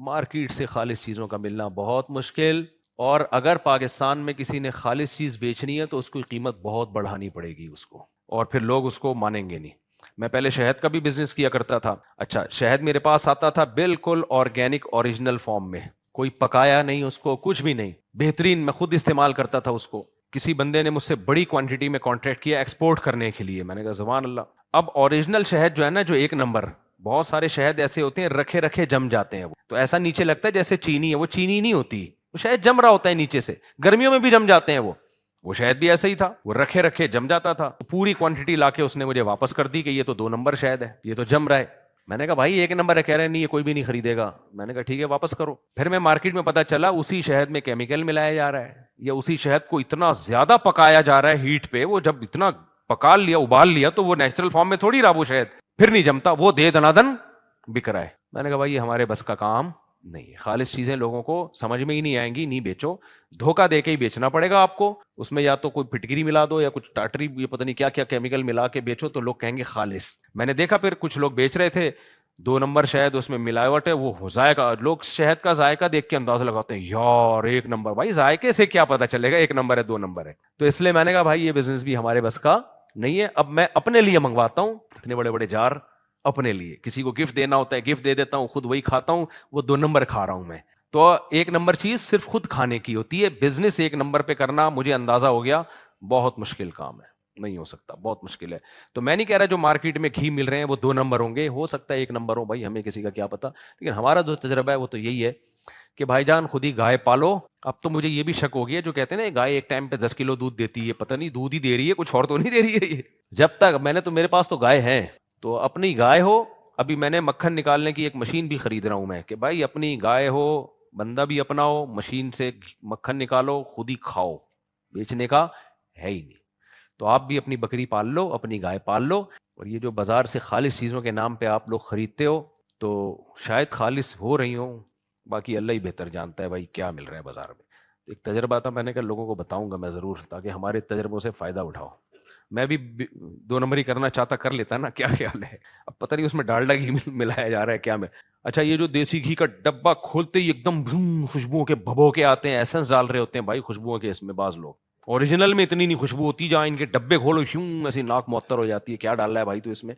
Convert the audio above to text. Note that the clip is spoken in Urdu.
مارکیٹ سے خالص چیزوں کا ملنا بہت مشکل، اور اگر پاکستان میں کسی نے خالص چیز بیچنی ہے تو اس کی قیمت بہت بڑھانی پڑے گی اس کو، اور پھر لوگ اس کو مانیں گے نہیں۔ میں پہلے شہد کا بھی بزنس کیا کرتا تھا، اچھا شہد میرے پاس آتا تھا بالکل آرگینک اوریجنل فارم میں، کوئی پکایا نہیں اس کو، کچھ بھی نہیں، بہترین، میں خود استعمال کرتا تھا اس کو۔ کسی بندے نے مجھ سے بڑی کوانٹٹی میں کانٹریکٹ کیا ایکسپورٹ کرنے کے لیے، میں نے کہا سبحان اللہ۔ اب اوریجنل شہد جو ہے نا، جو ایک نمبر، بہت سارے شہد ایسے ہوتے ہیں رکھے رکھے جم جاتے ہیں، وہ تو ایسا نیچے لگتا ہے جیسے چینی ہے، وہ چینی نہیں ہوتی، وہ شہد جم رہا ہوتا ہے نیچے سے، گرمیوں میں بھی جم جاتے ہیں وہ شہد بھی ایسا ہی تھا، وہ رکھے رکھے جم جاتا تھا۔ پوری کوانٹٹی لا کے اس نے مجھے واپس کر دی کہ یہ تو 2 نمبر شہد ہے، یہ تو جم رہا ہے۔ میں نے کہا بھائی 1 نمبر ہے، کہہ رہے نہیں یہ کوئی بھی نہیں خریدے گا۔ میں نے کہا ٹھیک ہے واپس کرو۔ پھر میں مارکیٹ میں پتا چلا اسی شہد میں کیمیکل ملایا جا رہا ہے، یا اسی شہد کو اتنا زیادہ پکایا جا رہا ہے ہیٹ پہ، وہ جب اتنا پکا لیا ابال لیا تو وہ نیچرل فارم میں تھوڑی رہا وہ شہد، پھر نہیں جمتا، وہ دے دنادن بک رہا ہے۔ میں نے کہا بھائی یہ ہمارے بس کا کام نہیں ہے، خالص چیزیں لوگوں کو سمجھ میں ہی نہیں آئیں گی، نہیں بیچو، دھوکہ دے کے ہی بیچنا پڑے گا آپ کو، اس میں یا تو کوئی پھٹکری ملا دو یا کچھ ٹاٹری، یہ پتہ نہیں کیا کیا کیمیکل ملا کے بیچو تو لوگ کہیں گے خالص۔ میں نے دیکھا پھر کچھ لوگ بیچ رہے تھے 2 نمبر شہد، اس میں ملاوٹ ہے، وہ ذائقہ، لوگ شہد کا ذائقہ دیکھ کے اندازہ لگاتے ہیں یار 1 نمبر، بھائی ذائقے سے کیا پتا چلے گا 1 نمبر ہے 2 نمبر ہے؟ تو اس لیے میں نے کہا بھائی یہ بزنس بھی ہمارے بس کا نہیں ہے۔ اب میں اپنے لیے منگواتا ہوں اتنے بڑے بڑے جار، اپنے لیے، کسی کو گفٹ دینا ہوتا ہے گفٹ دے دیتا ہوں، خود وہی کھاتا ہوں، وہ 2 نمبر کھا رہا ہوں میں۔ تو 1 نمبر چیز صرف خود کھانے کی ہوتی ہے، بزنس 1 نمبر پہ کرنا مجھے اندازہ ہو گیا بہت مشکل کام ہے، نہیں ہو سکتا، بہت مشکل ہے۔ تو میں نہیں کہہ رہا جو مارکیٹ میں گھی مل رہے ہیں وہ 2 نمبر ہوں گے، ہو سکتا ہے 1 نمبر ہو، بھائی ہمیں کسی کا کیا پتا، لیکن ہمارا جو تجربہ ہے وہ تو یہی ہے کہ بھائی جان خود ہی گائے پالو۔ اب تو مجھے یہ بھی شک ہو گیا جو کہتے ہیں نا گائے ایک ٹائم پہ 10 کلو دودھ دیتی ہے، پتہ نہیں دودھ ہی دے رہی ہے، کچھ اور تو نہیں دے رہی ہے یہ۔ جب تک میں نے تو، میرے پاس تو گائے ہیں، تو اپنی گائے ہو، ابھی میں نے مکھن نکالنے کی ایک مشین بھی خرید رہا ہوں میں، کہ بھائی اپنی گائے ہو، بندہ بھی اپنا ہو، مشین سے مکھن نکالو خود ہی کھاؤ، بیچنے کا ہے ہی نہیں۔ تو آپ بھی اپنی بکری پال لو، اپنی گائے پال لو، اور یہ جو بازار سے خالص چیزوں کے نام پہ آپ لوگ خریدتے ہو تو شاید خالص ہو رہی ہوں، باقی اللہ ہی بہتر جانتا ہے بھائی کیا مل رہا ہے بازار میں۔ ایک تجربہ تھا، میں نے کہا لوگوں کو بتاؤں گا میں ضرور، تاکہ ہمارے تجربوں سے فائدہ اٹھاؤ۔ میں بھی 2 نمبری کرنا چاہتا کر لیتا نا، کیا خیال ہے؟ اب پتہ نہیں اس میں ڈالڈا گھی ملایا جا رہا ہے کیا میں۔ اچھا یہ جو دیسی گھی کا ڈبہ کھولتے ہی ایک دم خوشبوؤں کے بھبو کے آتے ہیں، ایسنس ڈال رہے ہوتے ہیں بھائی خوشبوؤں کے، اس میں بعض لوگ اوریجنل میں اتنی نہیں خوشبو ہوتی، جہاں ان کے ڈبے کھولو ایسی ناک معطر ہو جاتی ہے، کیا ڈال رہا ہے بھائی تو اس میں؟